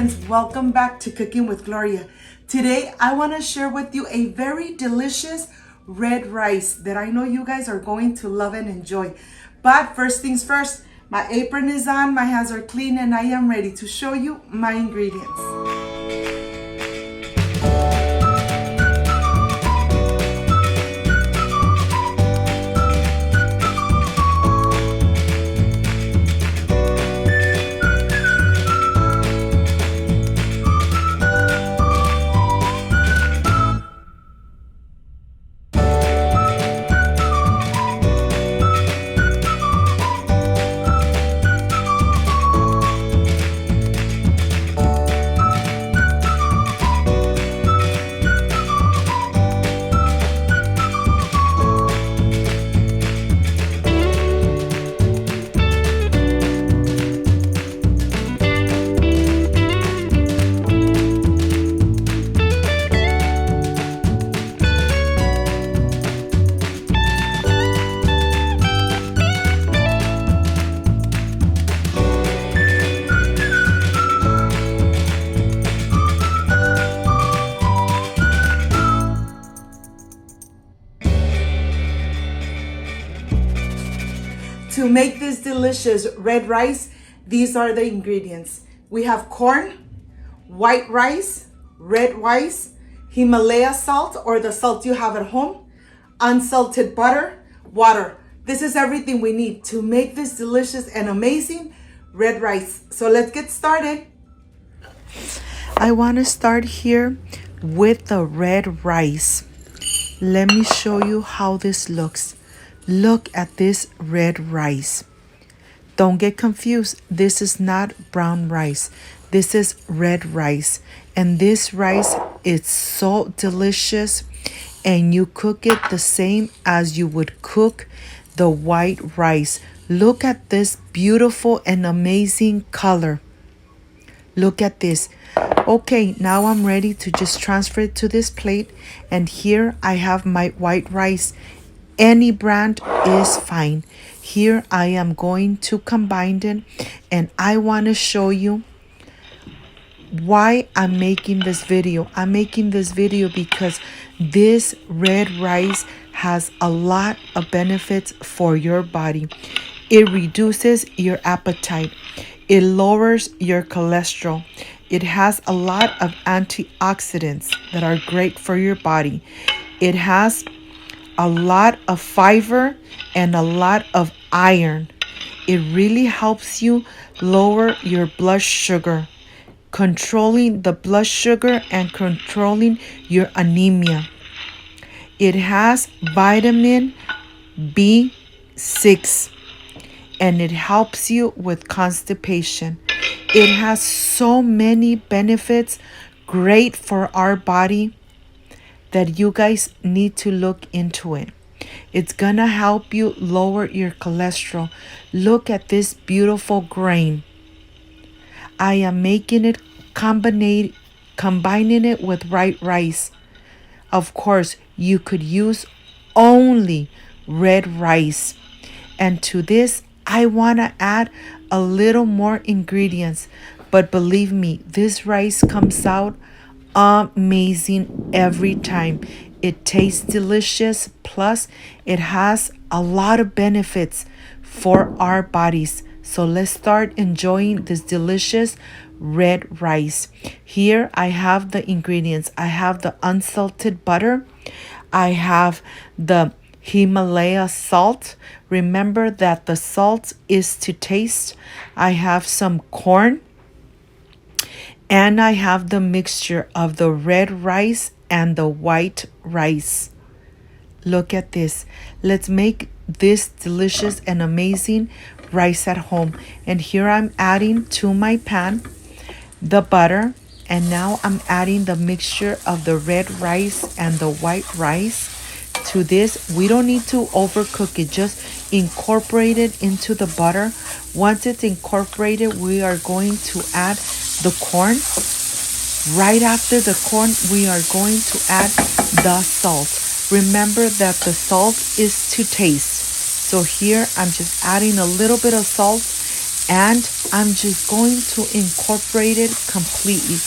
friends, welcome back to Cooking with Gloria. Today I want to share with you a very delicious red rice that I know you guys are going to love and enjoy. But first things first, my apron is on, my hands are clean, and I am ready to show you my ingredients. To make this delicious red rice, these are the ingredients. We have corn, white rice, red rice, Himalaya salt or the salt you have at home, unsalted butter, water. This is everything we need to make this delicious and amazing red rice. So let's get started. I want to start here with the red rice. Let me show you how this looks. Look at this red rice. Don't get confused. This is not brown rice. This is red rice. And this rice is so delicious. And you cook it the same as you would cook the white rice. Look at this beautiful and amazing color. Look at this. Okay, now I'm ready to just transfer it to this plate. And here I have my white rice. Any brand is fine. Here I am going to combine it, and I want to show you why I'm making this video. I'm making this video because this red rice has a lot of benefits for your body. It reduces your appetite. It lowers your cholesterol. It has a lot of antioxidants that are great for your body. It has a lot of fiber and a lot of iron. It really helps you lower your blood sugar, controlling the blood sugar and controlling your anemia. It has vitamin B6 and it helps you with constipation. It has so many benefits, great for our body, that you guys need to look into it. It's gonna help you lower your cholesterol. Look at this beautiful grain. I am making it combining it with white rice. Of course, you could use only red rice. And to this, I wanna add a little more ingredients. But believe me, this rice comes out amazing every time. It tastes delicious, plus it has a lot of benefits for our bodies. So let's start enjoying this delicious red rice. Here I have the ingredients. I have the unsalted butter. I have the Himalaya salt. Remember that the salt is to taste. I have some corn. And I have the mixture of the red rice and the white rice. Look at this. Let's make this delicious and amazing rice at home. And here I'm adding to my pan the butter. And now I'm adding the mixture of the red rice and the white rice to this. We don't need to overcook it. Just incorporate it into the butter. Once it's incorporated, we are going to add the corn. Right after the corn, we are going to add the salt. Remember that the salt is to taste. So here I'm just adding a little bit of salt And I'm just going to incorporate it completely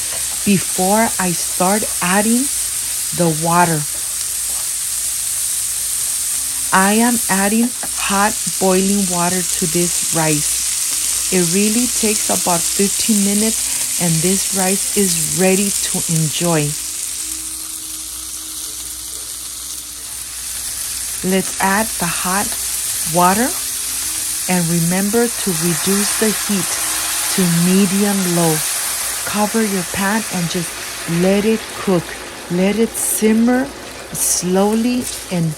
before I start adding the water. I am adding hot boiling water to this rice. It really takes about 15 minutes and this rice is ready to enjoy. Let's add the hot water and remember to reduce the heat to medium-low. Cover your pan and just let it cook. Let it simmer slowly in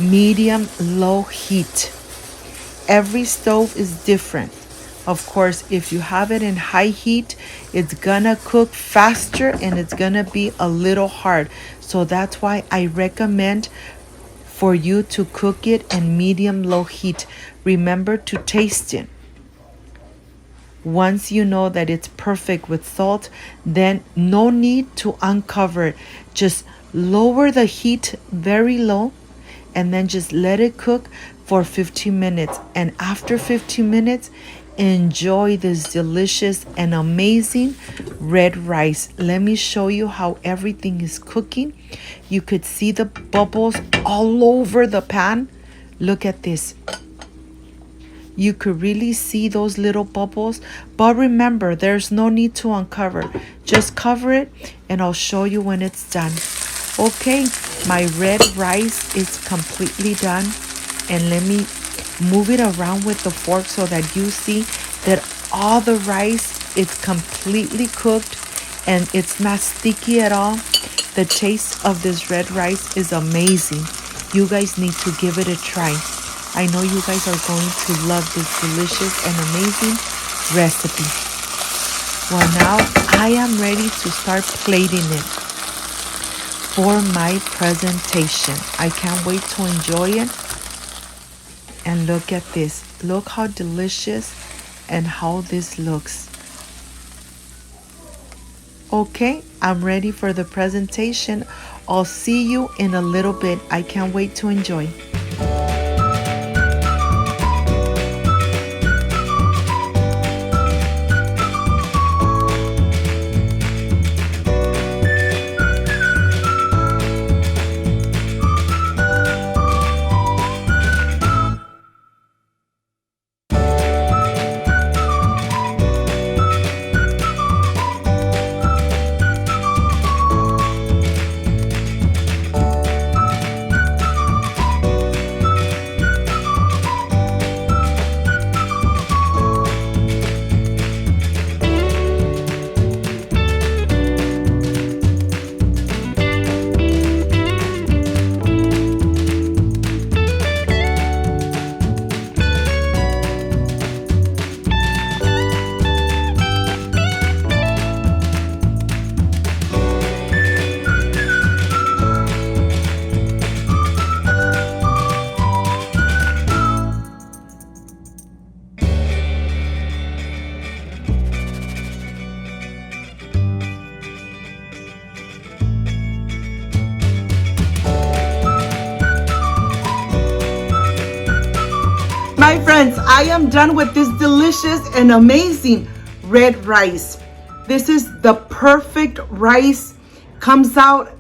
medium-low heat. Every stove is different. Of course, if you have it in high heat, it's gonna cook faster and it's gonna be a little hard. So that's why I recommend for you to cook it in medium-low heat. Remember to taste it. Once you know that it's perfect with salt, then no need to uncover it. Just lower the heat very low and then just let it cook for 15 minutes. And after 15 minutes, enjoy this delicious and amazing red rice. Let me show you how everything is cooking. You could see the bubbles all over the pan. Look at this. You could really see those little bubbles. But remember, there's no need to uncover. Just cover it and I'll show you when it's done. Okay, my red rice is completely done. And let me move it around with the fork so that you see that all the rice is completely cooked and it's not sticky at all. The taste of this red rice is amazing. You guys need to give it a try. I know you guys are going to love this delicious and amazing recipe. Well, now I am ready to start plating it for my presentation. I can't wait to enjoy it. And look at this. Look how delicious and how this looks. Okay, I'm ready for the presentation. I'll see you in a little bit. I can't wait to enjoy. My friends, I am done with this delicious and amazing red rice. This is the perfect rice. Comes out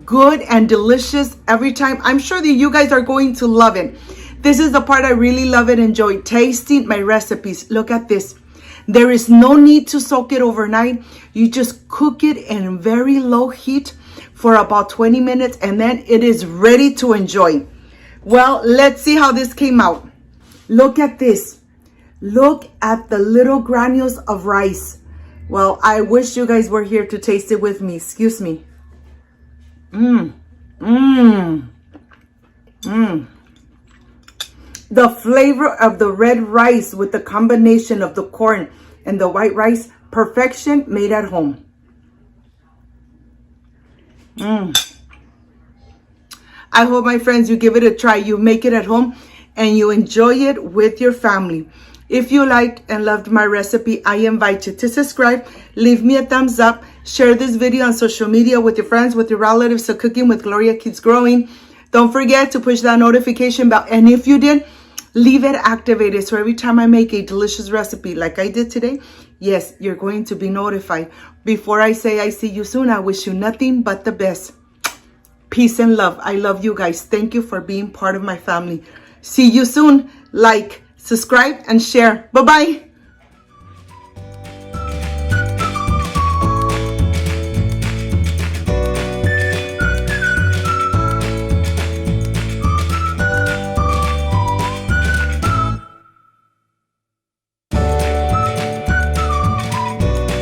good and delicious every time. I'm sure that you guys are going to love it. This is the part I really love and enjoy, tasting my recipes. Look at this. There is no need to soak it overnight. You just cook it in very low heat for about 20 minutes and then it is ready to enjoy. Well, let's see how this came out. Look at this. Look at the little granules of rice. Well, I wish you guys were here to taste it with me. Excuse me. The flavor of the red rice with the combination of the corn and the white rice, perfection made at home. I hope, my friends, you give it a try. You make it at home and you enjoy it with your family. If you liked and loved my recipe, I invite you to subscribe, leave me a thumbs up, share this video on social media with your friends, with your relatives, so Cooking with Gloria keeps growing. Don't forget to push that notification bell. And if you did, Leave it activated so every time I make a delicious recipe like I did today, yes, you're going to be notified. Before I say I see you soon, I wish you nothing but the best. Peace and love. I love you guys. Thank you for being part of my family. See you soon. Like, subscribe, and share. Bye-bye.